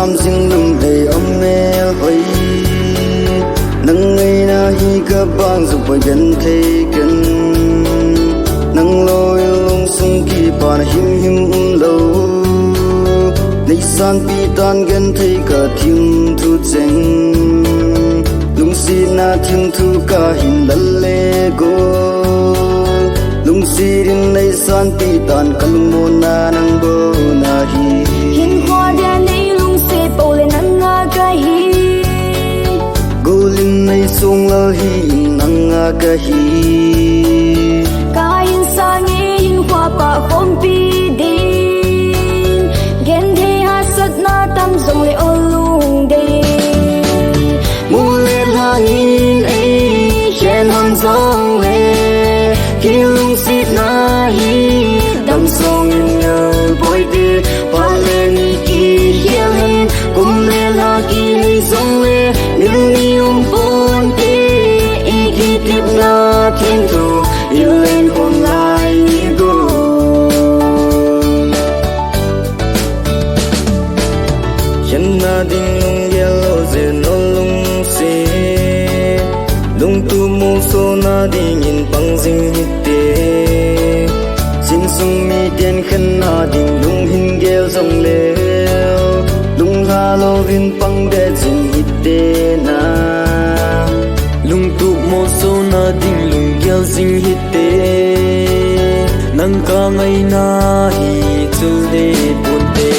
lam ding lung đầy âm mê hơi nâng ngày na hi ka bang zu boi gan thei gan nang loi long sung ki pan him him lo nei san pi tan gan thei ka thim thu cheng lung si na thim thu ka hin lal le go lung si rin nei san pi tan kalung mo na nang bo na hi hin hoa dia nei lung se po le nang nga ka hi golin nei sung la hi nang nga ka hi ka in sa nge hin hoa pa khom pi din gen the ha sat na tam zong le ol lung de mu le la in ai chen hang zong le ki lung si na hi dam song in ya boy de pa le ni ki hiel hen kum le la ki hei zong le ni ni pon te e ki tip na thiên thu yêu lên hôm lại go chân na ding lung yellow ze no lung se lung tu mu so na ding in pang jing hit te sin sung mi tian khan na ding lung hin gel zong le lung la lo vin pang de jing hit te na lung tu mo so na ding lung gel jing hit te nang ka ngai na hi chul de pun te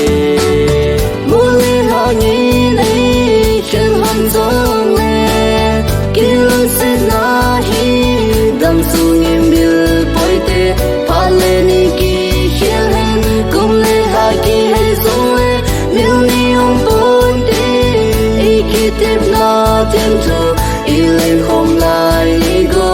mo le la ni nei chen han zong le ki lung si na hi dam su ngim bil poi te pa le ni ki hiel hen kum le ha ki hei zong le mil ni pon te e ki tip na thiên thu yêu lên hôm lại go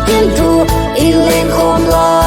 thiên thu yêu lên hôm lại